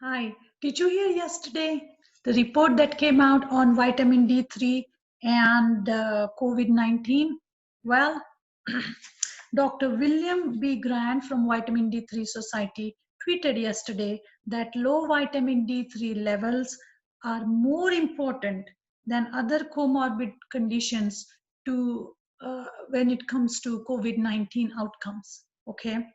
Hi, did you hear yesterday the report that came out on vitamin D3 and COVID-19? Well, Dr. William B. Grant from Vitamin D3 Society tweeted yesterday that low vitamin D3 levels are more important than other comorbid conditions to when it comes to COVID-19 outcomes. Okay,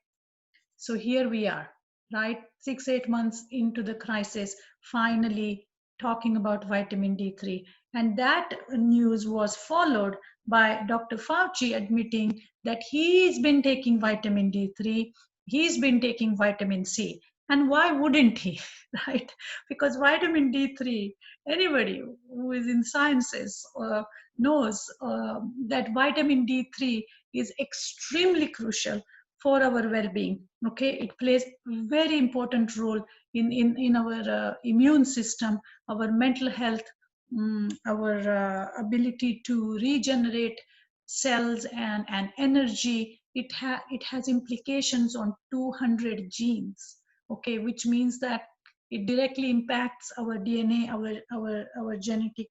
so here we are, right? 6, 8 months into the crisis, finally talking about vitamin D3. And that news was followed by Dr. Fauci admitting that he's been taking vitamin D3, he's been taking vitamin C. And why wouldn't he, right? Because vitamin D3, anybody who is in sciences knows that vitamin D3 is extremely crucial for our well-being. Okay, it plays very important role in our immune system, our mental health, our ability to regenerate cells and energy. It has implications on 200 genes. Okay, which means that it directly impacts our DNA, our genetic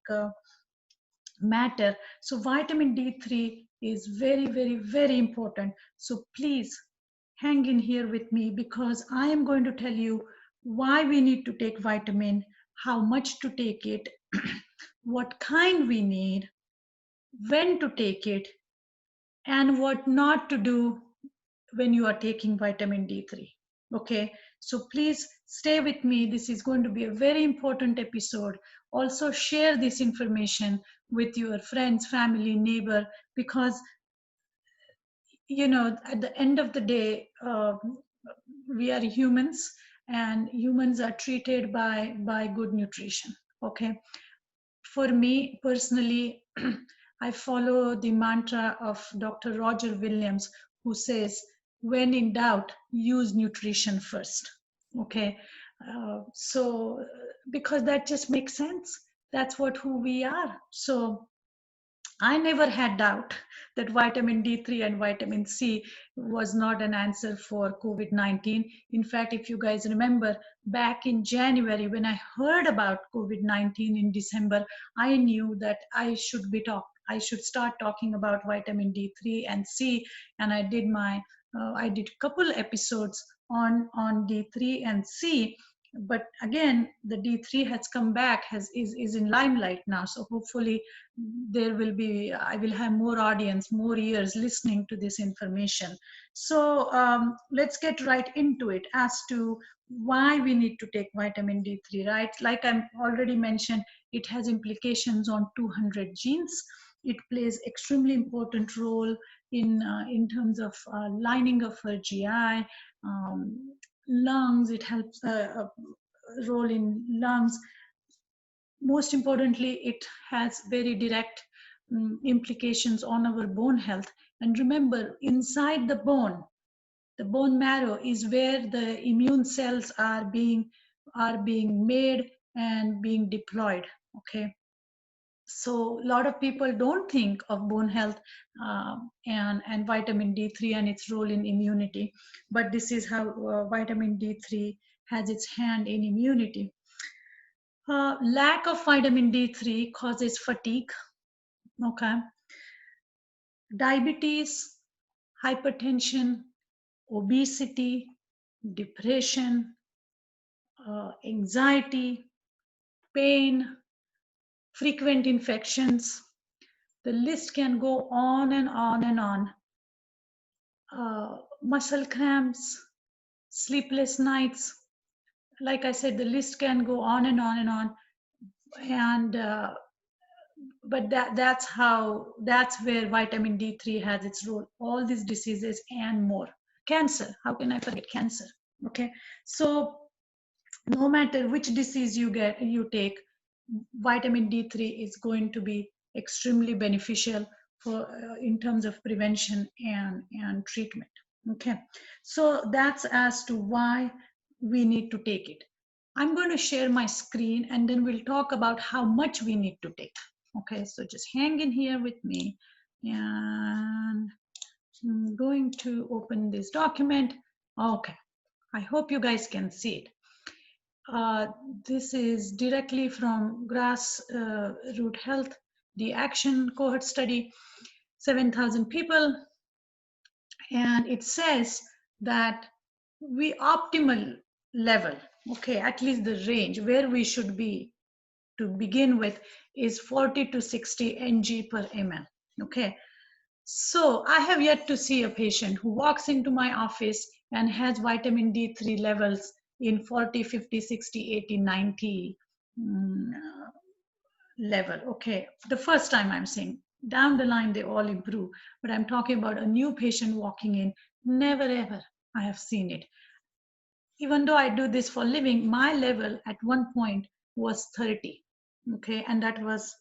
matter. So vitamin D3 is very, very, very important. So please hang in here with me, because I am going to tell you why we need to take vitamin, how much to take it, what kind we need, when to take it, and what not to do when you are taking vitamin D3. Okay, so please stay with me. This is going to be a very important episode. Also, share this information with your friends, family, neighbor, because at the end of the day, we are humans, and humans are treated by good nutrition. Okay, for me personally, I follow the mantra of Dr. Roger Williams, who says, when in doubt, use nutrition first. Okay, so because that just makes sense. That's what who we are. So I never had doubt that vitamin D3 and vitamin C was not an answer for COVID-19. In fact, if you guys remember, back in January, when I heard about COVID-19 in December, I knew that I should start talking about vitamin D3 and C, and I did a couple episodes on D3 and C. But again, the D3 has come back, is in limelight now. So hopefully I will have more audience, more ears listening to this information. So let's get right into it as to why we need to take vitamin D3, right? Like I already mentioned, it has implications on 200 genes. It plays extremely important role in terms of lining of our GI, lungs. It helps role in lungs. Most importantly, it has very direct implications on our bone health. And remember, inside the bone marrow is where the immune cells are being made and being deployed. Okay, so a lot of people don't think of bone health and vitamin D3 and its role in immunity, but this is how vitamin D3 has its hand in immunity. Lack of vitamin D3 causes fatigue, okay, diabetes, hypertension, obesity, depression, anxiety, pain, frequent infections. The list can go on and on and on. Muscle cramps, sleepless nights. Like I said, the list can go on and on and on. And but that's where vitamin D3 has its role. All these diseases and more. Cancer, how can I forget cancer? Okay, so no matter which disease you take, vitamin D3 is going to be extremely beneficial for in terms of prevention and treatment. Okay, so that's as to why we need to take it. I'm going to share my screen, and then we'll talk about how much we need to take. Okay, so just hang in here with me, and I'm going to open this document. Okay, I hope you guys can see it. Uh, this is directly from Grassroot Health, the Action Cohort Study, 7,000 people. And it says that we optimal level, okay, at least the range where we should be to begin with is 40 to 60 ng per ml. Okay, so I have yet to see a patient who walks into my office and has vitamin D3 levels in 40, 50, 60, 80, 90 level. Okay, the first time I'm saying, down the line they all improve, but I'm talking about a new patient walking in. Never ever I have seen it. Even though I do this for living, my level at one point was 30. Okay, and that was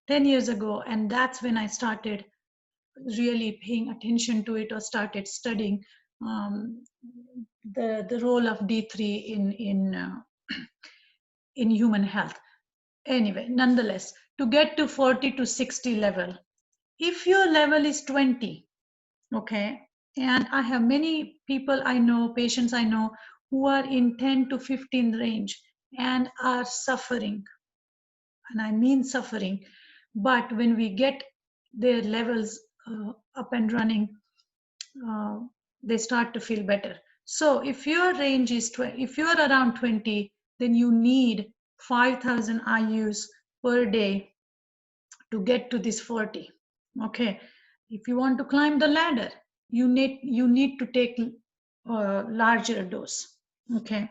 10 years ago, and that's when I started really paying attention to it or started studying um, the role of D3 in human health. Anyway, nonetheless, to get to 40 to 60 level, if your level is 20, okay, and I have many people I know, patients I know, who are in 10 to 15 range and are suffering, and I mean suffering. But when we get their levels up and running, uh, they start to feel better. So if your range is if you're around 20, then you need 5,000 IUs per day to get to this 40. Okay, if you want to climb the ladder, you need to take a larger dose. Okay,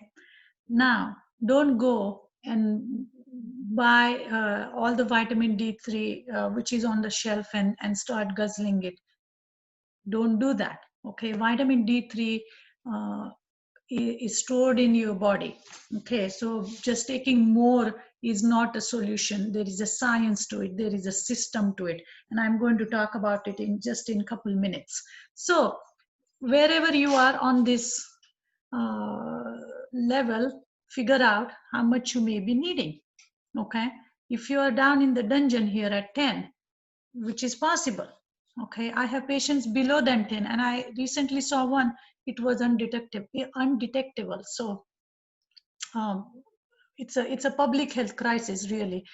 now don't go and buy all the vitamin D3 which is on the shelf and start guzzling it. Don't do that. Okay, vitamin D3 uh, is stored in your body. Okay, so just taking more is not a solution. There is a science to it, there is a system to it, and I'm going to talk about it in just in a couple minutes. So wherever you are on this uh, level, figure out how much you may be needing. Okay, if you are down in the dungeon here at 10, which is possible. Okay, I have patients below than 10, and I recently saw one, it was undetectable. So um, it's a public health crisis, really.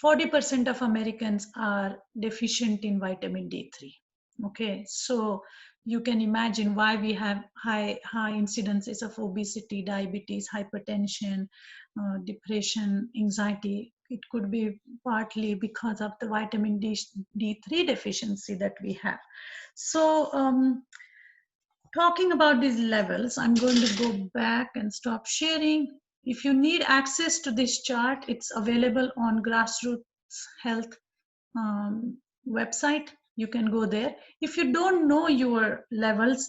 40% of Americans are deficient in vitamin D3. Okay, so you can imagine why we have high incidences of obesity, diabetes, hypertension, depression, anxiety. It could be partly because of the vitamin D3 deficiency that we have. So talking about these levels, I'm going to go back and stop sharing. If you need access to this chart, it's available on Grassroots Health website. You can go there. If you don't know your levels,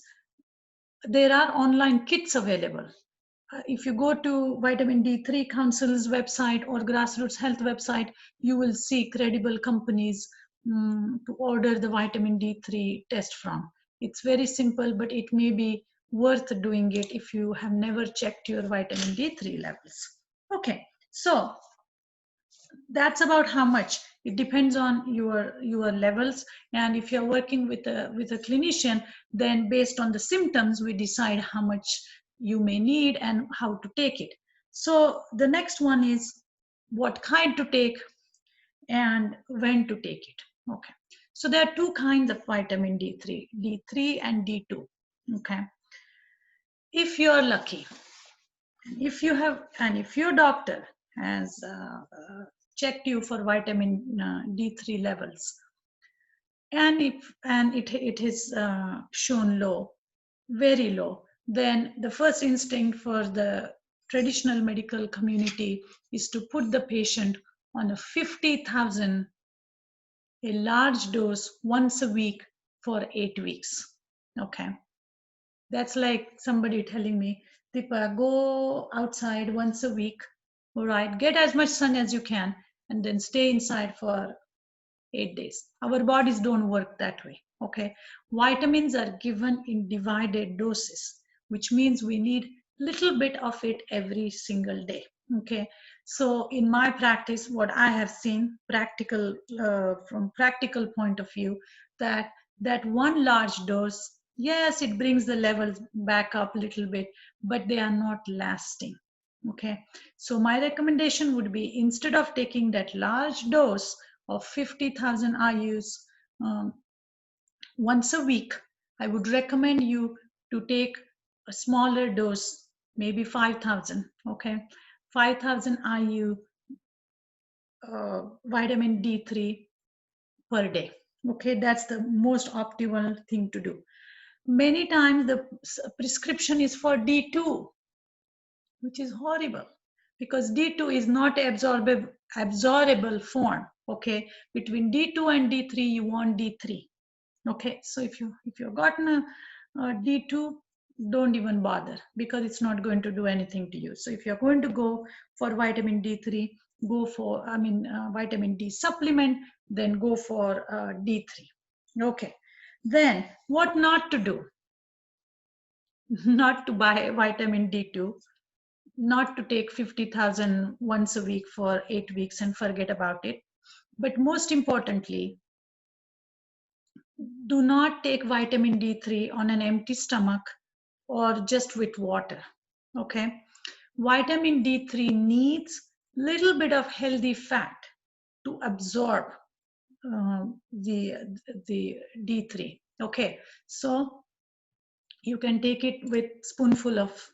there are online kits available. If you go to Vitamin D3 Council's website or Grassroots Health website, you will see credible companies to order the vitamin D3 test from. It's very simple, but it may be worth doing it if you have never checked your vitamin D3 levels. Okay, so that's about how much. It depends on your levels, and if you're working with a clinician, then based on the symptoms we decide how much you may need and how to take it. So the next one is what kind to take and when to take it. Okay, so there are two kinds of vitamin D3 and D2. Okay, if you're lucky, if your doctor has checked you for vitamin D3 levels, and it is shown low, very low, then the first instinct for the traditional medical community is to put the patient on a 50,000, a large dose once a week for 8 weeks. Okay, that's like somebody telling me, Deepa, go outside once a week, all right, get as much sun as you can, and then stay inside for 8 days. Our bodies don't work that way. Okay, vitamins are given in divided doses, which means we need little bit of it every single day. Okay, so in my practice, what I have seen, from practical point of view, that one large dose, yes, it brings the levels back up a little bit, but they are not lasting. Okay, so my recommendation would be, instead of taking that large dose of 50,000 IUs once a week, I would recommend you to take a smaller dose, maybe 5,000. Okay, 5,000 IU vitamin D3 per day. Okay, that's the most optimal thing to do. Many times the prescription is for D2, which is horrible, because D2 is not absorbable form. Okay, between D2 and D3 you want D3. Okay, so if you've gotten a D2, don't even bother, because it's not going to do anything to you. So if you're going to go for vitamin D3, go for, vitamin D supplement, then go for D3. Okay, then what not to do? Not to buy vitamin D2, not to take 50,000 once a week for 8 weeks and forget about it. But most importantly, do not take vitamin D3 on an empty stomach or just with water. Okay, vitamin D3 needs little bit of healthy fat to absorb the D3. Okay, so you can take it with spoonful of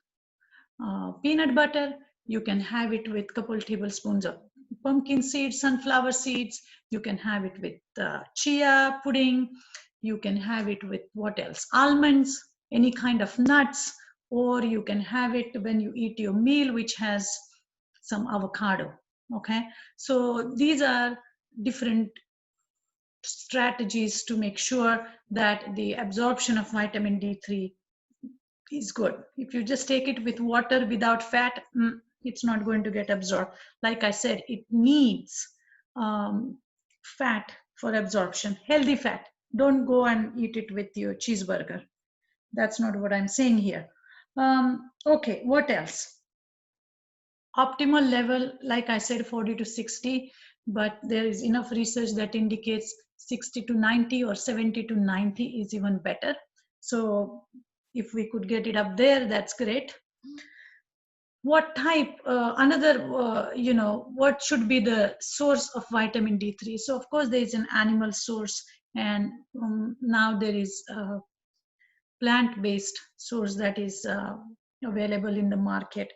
peanut butter. You can have it with couple tablespoons of pumpkin seeds, sunflower seeds. You can have it with chia pudding. You can have it with what else? Almonds, any kind of nuts, or you can have it when you eat your meal, which has some avocado. Okay, so these are different strategies to make sure that the absorption of vitamin D3 is good. If you just take it with water without fat, it's not going to get absorbed. Like I said, it needs fat for absorption, healthy fat. Don't go and eat it with your cheeseburger. That's not what I'm saying here. Okay, what else? Optimal level, like I said, 40 to 60, but there is enough research that indicates 60 to 90 or 70 to 90 is even better. So if we could get it up there, that's great. What type, what should be the source of vitamin D3? So of course there is an animal source, and now there is a plant-based source that is available in the market.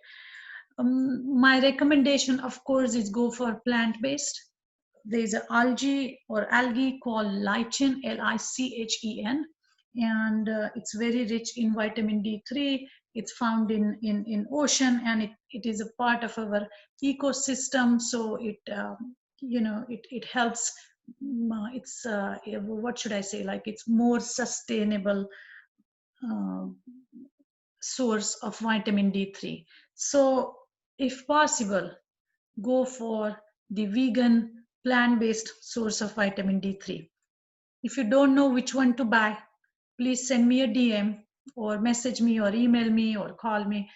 My recommendation, of course, is go for plant-based. There is an algae called lichen, L-I-C-H-E-N, and it's very rich in vitamin D3. It's found in ocean, and it is a part of our ecosystem. So it helps. It's what should I say? Like, it's more sustainable source of vitamin D3. So if possible, go for the vegan plant-based source of vitamin D3. If you don't know which one to buy, please send me a DM or message me or email me or call me,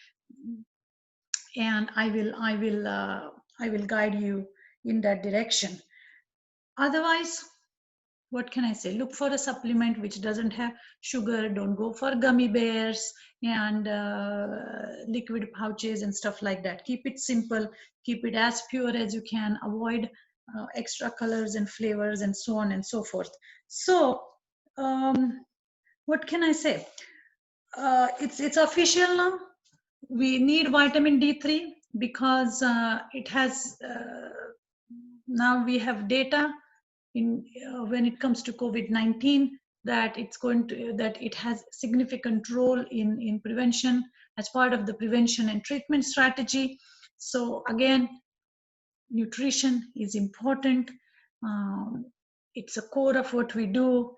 and I will guide you in that direction. Otherwise, what can I say? Look for a supplement which doesn't have sugar. Don't go for gummy bears and liquid pouches and stuff like that. Keep it simple. Keep it as pure as you can. Avoid extra colors and flavors and so on and so forth. So, what can I say? It's official now. We need vitamin D3 because it has now we have data in when it comes to COVID-19 that it has significant role in prevention as part of the prevention and treatment strategy. So again, nutrition is important. It's a core of what we do.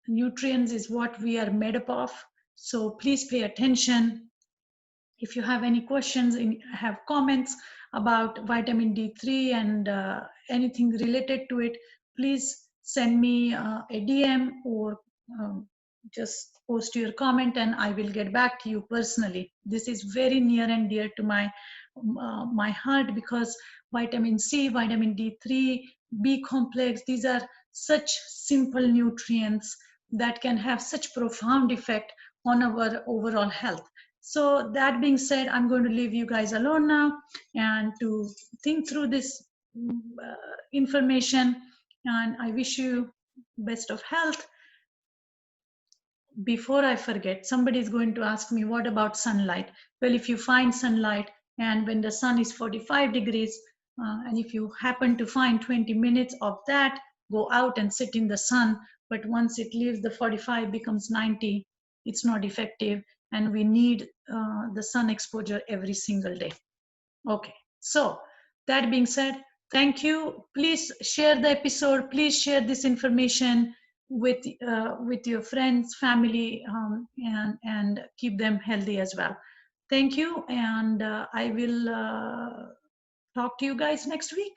Nutrients is what we are made up of. So please pay attention. If you have any questions and have comments about vitamin D3 and anything related to it, please send me a DM or just post your comment and I will get back to you personally. This is very near and dear to my heart, because vitamin C, vitamin D3, B complex, these are such simple nutrients that can have such profound effect on our overall health. So that being said, I'm going to leave you guys alone now and to think through this information. And I wish you best of health. Before I forget, somebody is going to ask me, what about sunlight? Well, if you find sunlight and when the sun is 45 degrees, and if you happen to find 20 minutes of that, go out and sit in the sun. But once it leaves the 45 becomes 90, it's not effective. And we need the sun exposure every single day. Okay, so that being said, thank you. Please share the episode. Please share this information with your friends, family, and keep them healthy as well. Thank you, and I will talk to you guys next week.